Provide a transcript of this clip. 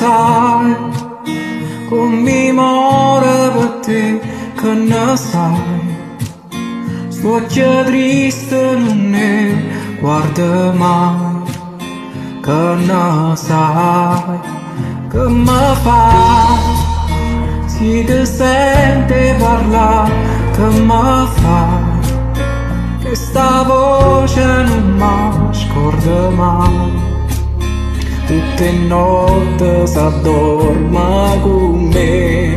sai, come mi muore per te, che ne sai. Sfoggia triste non ne guarda mai, che ne sai, che mi fa, si ti sente parlare, che mi fa, che sta voce non mi scorda mai. Tutte notte s'addorma con me,